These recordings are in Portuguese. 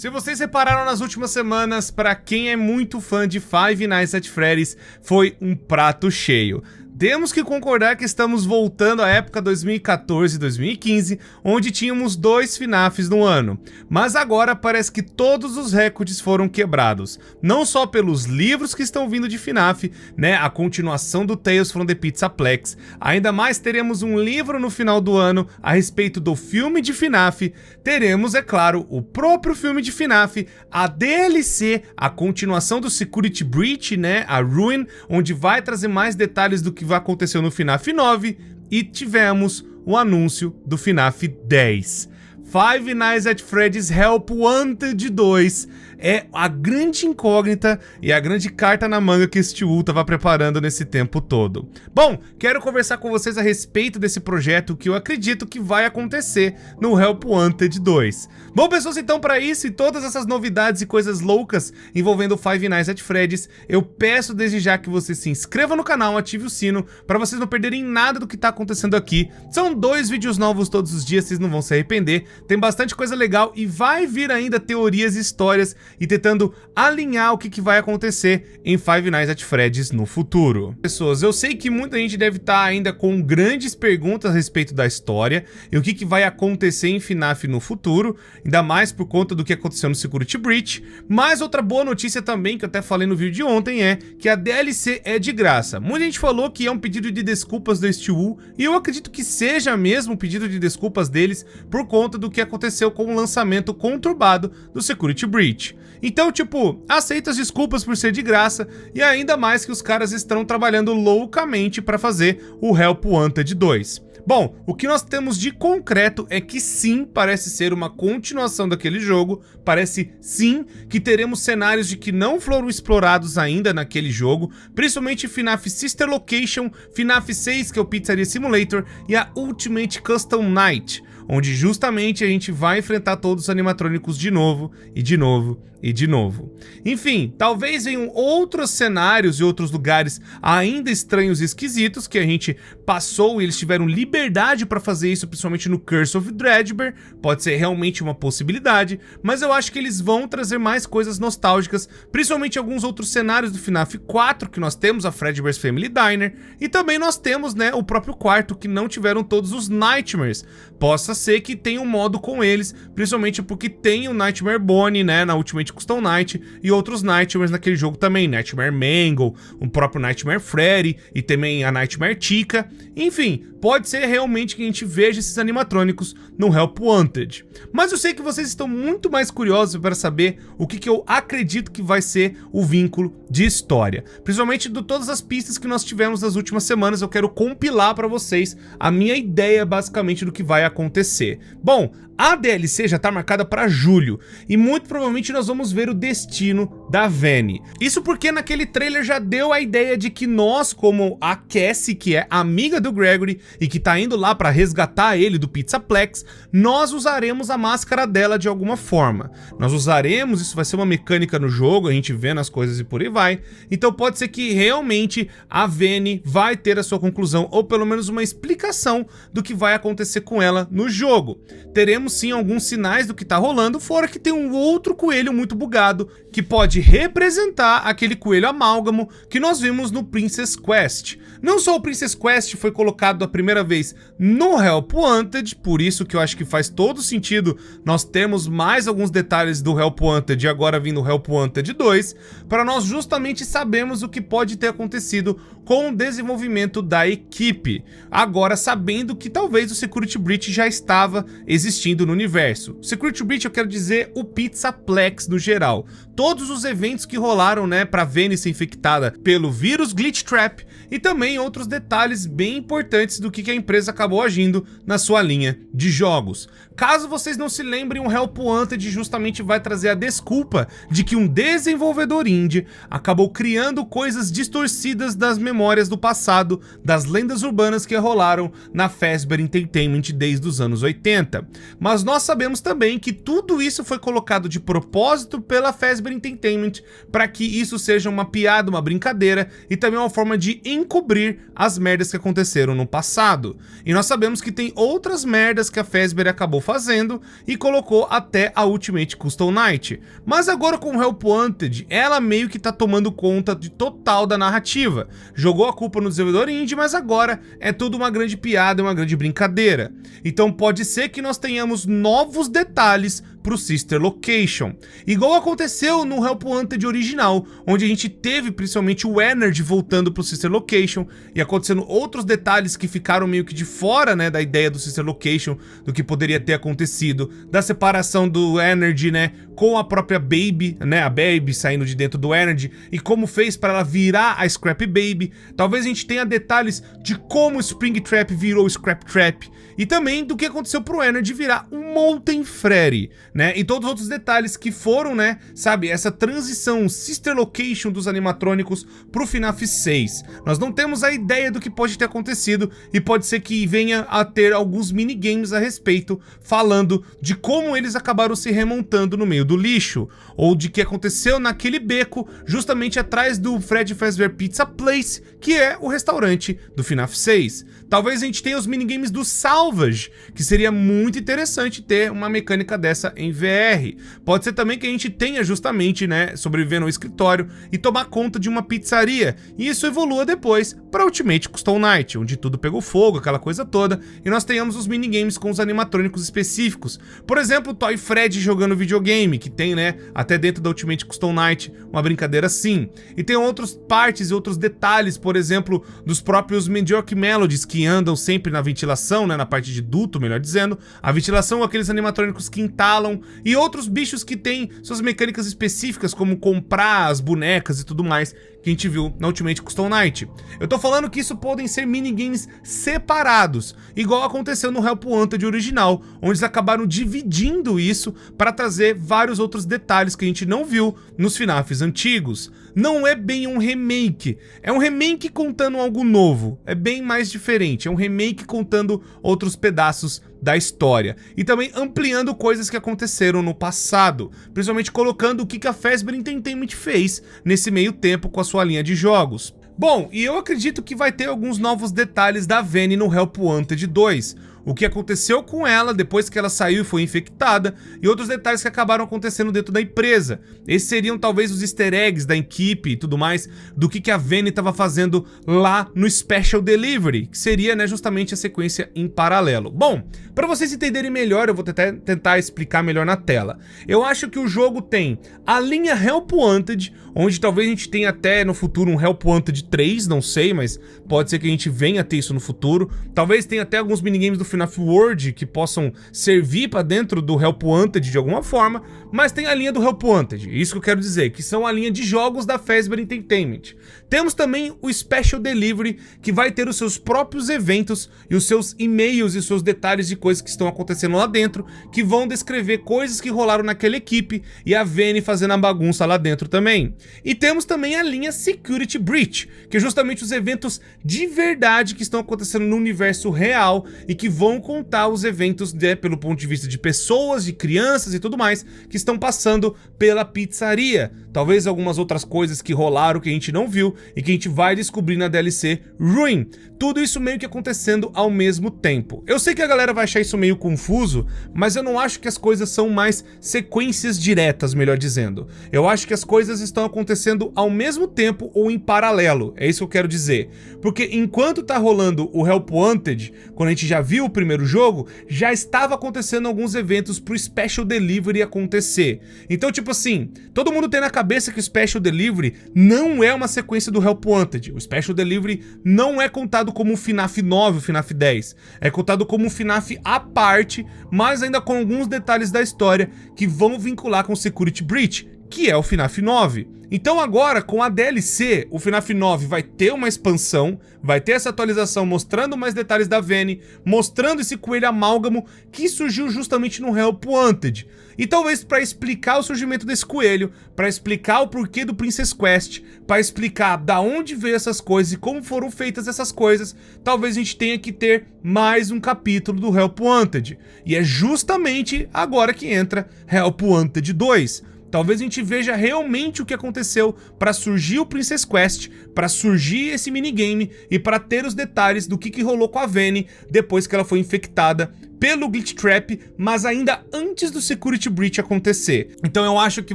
Se vocês repararam nas últimas semanas, para quem é muito fã de Five Nights at Freddy's, foi um prato cheio. Temos que concordar que estamos voltando à época 2014 e 2015, onde tínhamos 2 FNAFs no ano. Mas agora parece que todos os recordes foram quebrados. Não só pelos livros que estão vindo de FNAF, né, a continuação do Tales from the Pizzaplex. Ainda mais teremos um livro no final do ano a respeito do filme de FNAF. Teremos, é claro, o próprio filme de FNAF, a DLC, a continuação do Security Breach, né, a Ruin, onde vai trazer mais detalhes do que aconteceu no FNAF 9, e tivemos o anúncio do FNAF 10. Five Nights at Freddy's Help Wanted 2 é a grande incógnita e a grande carta na manga que este Stu estava preparando nesse tempo todo. Bom, quero conversar com vocês a respeito desse projeto que eu acredito que vai acontecer no Help Wanted 2. Bom, pessoas, então para isso e todas essas novidades e coisas loucas envolvendo Five Nights at Freddy's, eu peço desde já que você se inscreva no canal, ative o sino para vocês não perderem nada do que está acontecendo aqui. São 2 vídeos novos todos os dias, vocês não vão se arrepender. Tem bastante coisa legal e vai vir ainda teorias e histórias e tentando alinhar o que vai acontecer em Five Nights at Freddy's no futuro. Pessoas, eu sei que muita gente deve estar ainda com grandes perguntas a respeito da história e o que vai acontecer em FNAF no futuro, ainda mais por conta do que aconteceu no Security Breach, mas outra boa notícia também, que eu até falei no vídeo de ontem, é que a DLC é de graça. Muita gente falou que é um pedido de desculpas do Stu, e eu acredito que seja mesmo um pedido de desculpas deles por conta do que aconteceu com o lançamento conturbado do Security Breach. Então, tipo, aceita as desculpas por ser de graça, e ainda mais que os caras estão trabalhando loucamente para fazer o Help Wanted 2. Bom, o que nós temos de concreto é que sim, parece ser uma continuação daquele jogo, parece sim que teremos cenários de que não foram explorados ainda naquele jogo, principalmente FNAF Sister Location, FNAF 6, que é o Pizzeria Simulator, e a Ultimate Custom Night, onde justamente a gente vai enfrentar todos os animatrônicos de novo, e de novo, e de novo. Enfim, talvez venham outros cenários e outros lugares ainda estranhos e esquisitos que a gente passou e eles tiveram liberdade para fazer isso, principalmente no Curse of Dredgeber, pode ser realmente uma possibilidade, mas eu acho que eles vão trazer mais coisas nostálgicas, principalmente alguns outros cenários do FNAF 4, que nós temos a Fredbear's Family Diner, e também nós temos, né, o próprio quarto, que não tiveram todos os Nightmares. Possa ser que tenha um modo com eles, principalmente porque tem o Nightmare Bonnie, né, na Ultimate Custom Night, e outros Nightmares naquele jogo também, Nightmare Mangle, o próprio Nightmare Freddy, e também a Nightmare Chica. Enfim, pode ser realmente que a gente veja esses animatrônicos no Help Wanted. Mas eu sei que vocês estão muito mais curiosos para saber o que eu acredito que vai ser o vínculo de história. Principalmente de todas as pistas que nós tivemos nas últimas semanas, eu quero compilar para vocês a minha ideia basicamente do que vai acontecer. Bom, a DLC já está marcada para julho, e muito provavelmente nós vamos ver o destino da Vanny. Isso porque naquele trailer já deu a ideia de que nós, como a Cassie, que é amiga do Gregory e que tá indo lá para resgatar ele do Pizzaplex, nós usaremos a máscara dela de alguma forma. Nós usaremos, isso vai ser uma mecânica no jogo, a gente vendo as coisas e por aí vai. Então pode ser que realmente a Vanny vai ter a sua conclusão, ou pelo menos uma explicação do que vai acontecer com ela no jogo. Teremos sim alguns sinais do que tá rolando, fora que tem um outro coelho muito bugado, que pode representar aquele coelho amálgamo que nós vimos no Princess Quest. Não só o Princess Quest foi colocado a primeira vez no Help Wanted, por isso que eu acho que faz todo sentido nós temos mais alguns detalhes do Help Wanted e agora vindo o Help Wanted 2, para nós justamente sabermos o que pode ter acontecido com o desenvolvimento da equipe, agora sabendo que talvez o Security Breach já estava existindo no universo. Security Breach eu quero dizer o Pizzaplex no geral, todos os eventos que rolaram, né, para Vanny ser infectada pelo vírus Glitch Trap, e também outros detalhes bem importantes do que a empresa acabou agindo na sua linha de jogos. Caso vocês não se lembrem, o Help Wanted justamente vai trazer a desculpa de que um desenvolvedor indie acabou criando coisas distorcidas das memórias do passado, das lendas urbanas que rolaram na Fazbear Entertainment desde os anos 80. mas nós sabemos também que tudo isso foi colocado de propósito pela Fazbear Entertainment para que isso seja uma piada, uma brincadeira e também uma forma de encobrir as merdas que aconteceram no passado. E nós sabemos que tem outras merdas que a Fazbear acabou fazendo e colocou até a Ultimate Custom Night. Mas agora com o Help Wanted, ela meio que tá tomando conta de total da narrativa. Jogou a culpa no desenvolvedor indie, mas agora é tudo uma grande piada, uma grande brincadeira. Então pode ser que nós tenhamos novos detalhes pro Sister Location. Igual aconteceu no Help Wanted original, onde a gente teve principalmente o Ennard voltando pro Sister Location e acontecendo outros detalhes que ficaram meio que de fora, né, da ideia do Sister Location, do que poderia ter acontecido, da separação do Ennard, né, com a própria Baby, né, a Baby saindo de dentro do Ennard e como fez para ela virar a Scrap Baby. Talvez a gente tenha detalhes de como o Springtrap virou Scrap Trap e também do que aconteceu pro Ennard virar um Molten Freddy, né, e todos os outros detalhes que foram, né, sabe, essa transição Sister Location dos animatrônicos pro FNAF 6. Nós não temos a ideia do que pode ter acontecido e pode ser que venha a ter alguns minigames a respeito, falando de como eles acabaram se remontando no meio do lixo, ou de que aconteceu naquele beco justamente atrás do Freddy Fazbear Pizza Place, que é o restaurante do FNAF 6. Talvez a gente tenha os minigames do Salvage, que seria muito interessante ter uma mecânica dessa em VR. Pode ser também que a gente tenha justamente, né, sobreviver no escritório e tomar conta de uma pizzaria, e isso evolua depois para Ultimate Custom Night, onde tudo pegou fogo, aquela coisa toda, e nós tenhamos os minigames com os animatrônicos específicos. Por exemplo, o Toy Freddy jogando videogame, que tem, né, até dentro da Ultimate Custom Night, uma brincadeira assim. E tem outras partes e outros detalhes, por exemplo, dos próprios Mediocre Melodies, que andam sempre na ventilação, né, na parte de duto, melhor dizendo. A ventilação, aqueles animatrônicos que entalam, e outros bichos que têm suas mecânicas específicas, como comprar as bonecas e tudo mais, que a gente viu na Ultimate Custom Night. Eu tô falando que isso podem ser minigames separados, igual aconteceu no Help Wanted original, onde eles acabaram dividindo isso para trazer vários outros detalhes que a gente não viu nos FNAFs antigos. Não é bem um remake, é um remake contando algo novo, é bem mais diferente, é um remake contando outros pedaços da história e também ampliando coisas que aconteceram no passado, principalmente colocando o que a Fazbear Entertainment fez nesse meio tempo com a sua linha de jogos. Bom, e eu acredito que vai ter alguns novos detalhes da Vanny no Help Wanted 2. O que aconteceu com ela depois que ela saiu e foi infectada, e outros detalhes que acabaram acontecendo dentro da empresa. Esses seriam talvez os easter eggs da equipe e tudo mais, do que a Vanny estava fazendo lá no Special Delivery, que seria, né, justamente a sequência em paralelo. Bom, para vocês entenderem melhor, eu vou tentar explicar melhor na tela. Eu acho que o jogo tem a linha Help Wanted, onde talvez a gente tenha até no futuro um Help Wanted 3, não sei, mas pode ser que a gente venha a ter isso no futuro. Talvez tenha até alguns minigames do FNAF World que possam servir para dentro do Help Wanted de alguma forma, mas tem a linha do Help Wanted, isso que eu quero dizer, que são a linha de jogos da Fazbear Entertainment. Temos também o Special Delivery, que vai ter os seus próprios eventos e os seus e-mails e seus detalhes de coisas que estão acontecendo lá dentro, que vão descrever coisas que rolaram naquela equipe e a Vanny fazendo a bagunça lá dentro também. E temos também a linha Security Breach, que é justamente os eventos de verdade que estão acontecendo no universo real e que vão contar os eventos, né, pelo ponto de vista de pessoas, de crianças e tudo mais que estão passando pela pizzaria. Talvez algumas outras coisas que rolaram que a gente não viu e que a gente vai descobrir na DLC Ruin. Tudo isso meio que acontecendo ao mesmo tempo. Eu sei que a galera vai achar isso meio confuso, mas eu não acho que as coisas são mais sequências diretas, melhor dizendo. Eu acho que as coisas estão acontecendo ao mesmo tempo ou em paralelo, é isso que eu quero dizer. Porque enquanto tá rolando o Help Wanted, quando a gente já viu o primeiro jogo, já estava acontecendo alguns eventos pro Special Delivery acontecer. Então, tipo assim, todo mundo tem na cabeça que o Special Delivery não é uma sequência do Help Wanted. O Special Delivery não é contado como um FNAF 9, o FNAF 10. É contado como um FNAF à parte, mas ainda com alguns detalhes da história que vão vincular com o Security Breach, que é o FNAF 9. Então agora, com a DLC, o FNAF 9 vai ter uma expansão, vai ter essa atualização mostrando mais detalhes da Vanny, mostrando esse coelho amálgamo que surgiu justamente no Help Wanted. E talvez para explicar o surgimento desse coelho, para explicar o porquê do Princess Quest, para explicar da onde veio essas coisas e como foram feitas essas coisas, talvez a gente tenha que ter mais um capítulo do Help Wanted. E é justamente agora que entra Help Wanted 2. Talvez a gente veja realmente o que aconteceu para surgir o Princess Quest, para surgir esse minigame e para ter os detalhes do que rolou com a Vanny depois que ela foi infectada pelo Glitch Trap, mas ainda antes do Security Breach acontecer. Então eu acho que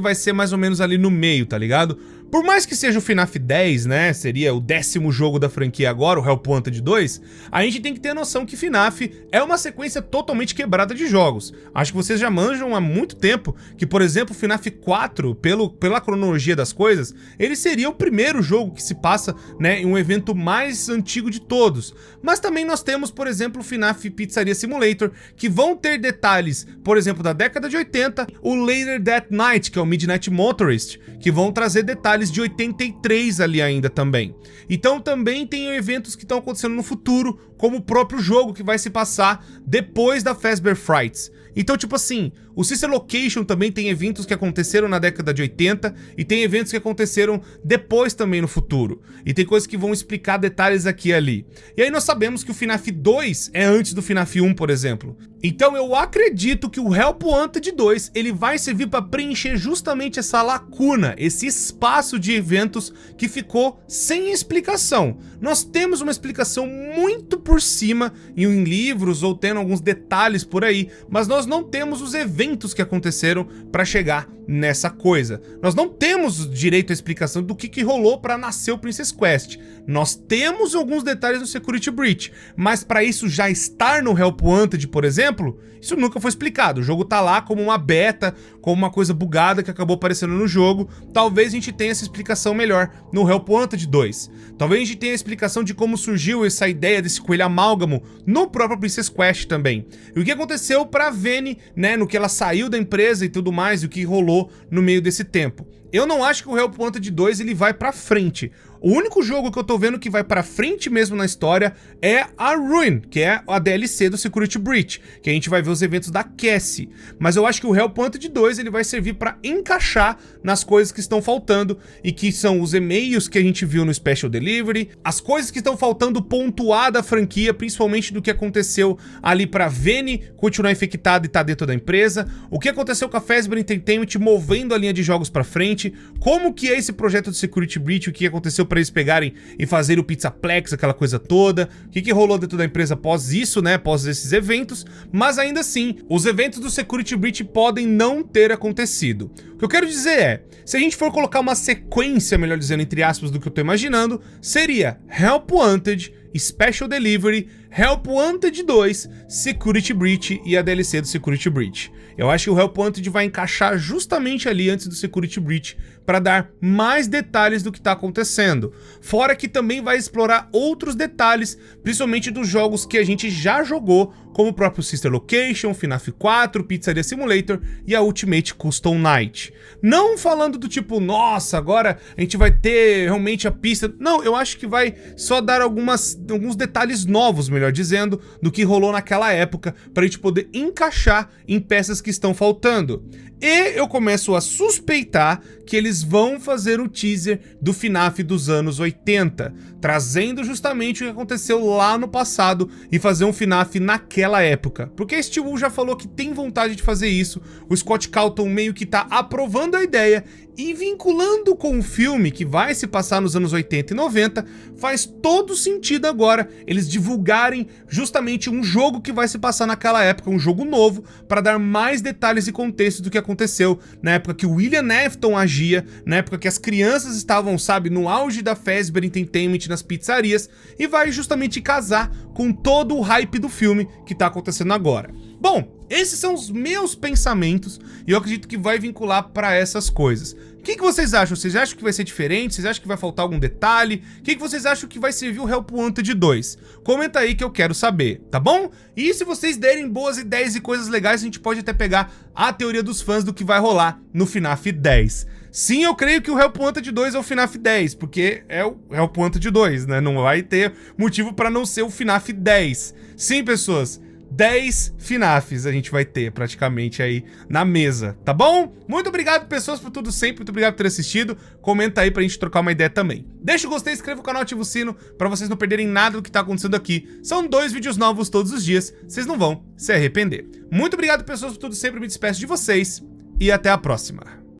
vai ser mais ou menos ali no meio, tá ligado? Por mais que seja o FNAF 10, né, seria o 10º jogo da franquia agora, o Help Wanted 2, a gente tem que ter a noção que FNAF é uma sequência totalmente quebrada de jogos. Acho que vocês já manjam há muito tempo que, por exemplo, o FNAF 4, pela cronologia das coisas, ele seria o primeiro jogo que se passa, né, em um evento mais antigo de todos. Mas também nós temos, por exemplo, o FNAF Pizzeria Simulator, que vão ter detalhes, por exemplo, da década de 80, o Later That Night, que é o Midnight Motorist, que vão trazer detalhes de 83 ali ainda também. Então também tem eventos que estão acontecendo no futuro, como o próprio jogo que vai se passar depois da Fazbear Frights. Então, tipo assim, o Sister Location também tem eventos que aconteceram na década de 80 e tem eventos que aconteceram depois também no futuro. E tem coisas que vão explicar detalhes aqui e ali. E aí nós sabemos que o FNAF 2 é antes do FNAF 1, por exemplo. Então eu acredito que o Help Wanted 2 ele vai servir para preencher justamente essa lacuna, esse espaço de eventos que ficou sem explicação. Nós temos uma explicação muito por cima em livros ou tendo alguns detalhes por aí, mas nós não temos os eventos que aconteceram para chegar nessa coisa. Nós não temos direito à explicação do que rolou para nascer o Princess Quest. Nós temos alguns detalhes no Security Breach, mas para isso já estar no Help Wanted, por exemplo, isso nunca foi explicado. O jogo tá lá como uma beta, como uma coisa bugada que acabou aparecendo no jogo. Talvez a gente tenha essa explicação melhor no Help Wanted 2. Talvez a gente tenha a explicação de como surgiu essa ideia desse coelho amálgamo no próprio Princess Quest também. E o que aconteceu pra Vanny, né, no que ela saiu da empresa e tudo mais, e o que rolou no meio desse tempo. Eu não acho que o Help Wanted 2 ele vai pra frente. O único jogo que eu tô vendo que vai pra frente mesmo na história é a Ruin, que é a DLC do Security Breach, que a gente vai ver os eventos da Cassie. Mas eu acho que o Help Wanted 2 ele vai servir pra encaixar nas coisas que estão faltando, e que são os e-mails que a gente viu no Special Delivery, as coisas que estão faltando pontuar da franquia, principalmente do que aconteceu ali pra Vanny continuar infectada e tá dentro da empresa, o que aconteceu com a Fazbear Entertainment movendo a linha de jogos pra frente, como que é esse projeto do Security Breach, o que aconteceu para eles pegarem e fazerem o Pizzaplex, aquela coisa toda, o que rolou dentro da empresa após isso, né, após esses eventos, mas ainda assim, os eventos do Security Breach podem não ter acontecido. O que eu quero dizer é, se a gente for colocar uma sequência, melhor dizendo, entre aspas, do que eu tô imaginando, seria Help Wanted, Special Delivery, Help Wanted 2, Security Breach e a DLC do Security Breach. Eu acho que o Help Wanted vai encaixar justamente ali antes do Security Breach para dar mais detalhes do que está acontecendo. Fora que também vai explorar outros detalhes, principalmente dos jogos que a gente já jogou, como o próprio Sister Location, FNAF 4, Pizzeria Simulator e a Ultimate Custom Night. Não falando do tipo, nossa, agora a gente vai ter realmente a pista. Não, eu acho que vai só dar alguns detalhes novos, melhor dizendo, do que rolou naquela época, para a gente poder encaixar em peças que estão faltando. E eu começo a suspeitar que eles vão fazer um teaser do FNAF dos anos 80, trazendo justamente o que aconteceu lá no passado e fazer um FNAF naquela época. Porque a Steel Wool já falou que tem vontade de fazer isso, o Scott Calton meio que tá aprovando a ideia e vinculando com o filme que vai se passar nos anos 80 e 90, faz todo sentido agora eles divulgarem justamente um jogo que vai se passar naquela época, um jogo novo, para dar mais detalhes e contexto do que aconteceu na época que o William Afton agia, na época que as crianças estavam, sabe, no auge da Fazbear Entertainment nas pizzarias, e vai justamente casar com todo o hype do filme que tá acontecendo agora. Bom, esses são os meus pensamentos e eu acredito que vai vincular para essas coisas. O que vocês acham? Vocês acham que vai ser diferente? Vocês acham que vai faltar algum detalhe? O que vocês acham que vai servir o Help Wanted 2? Comenta aí que eu quero saber, tá bom? E se vocês derem boas ideias e coisas legais, a gente pode até pegar a teoria dos fãs do que vai rolar no FNAF 10. Sim, eu creio que o Help Wanted 2 é o FNAF 10, porque é o Help Wanted 2, né? Não vai ter motivo pra não ser o FNAF 10. Sim, pessoas, 10 FNAFs a gente vai ter praticamente aí na mesa, tá bom? Muito obrigado, pessoas, por tudo sempre, muito obrigado por ter assistido. Comenta aí pra gente trocar uma ideia também. Deixa o gostei, inscreva no canal, ativa o sino pra vocês não perderem nada do que tá acontecendo aqui. São 2 vídeos novos todos os dias, vocês não vão se arrepender. Muito obrigado, pessoas, por tudo sempre, me despeço de vocês e até a próxima.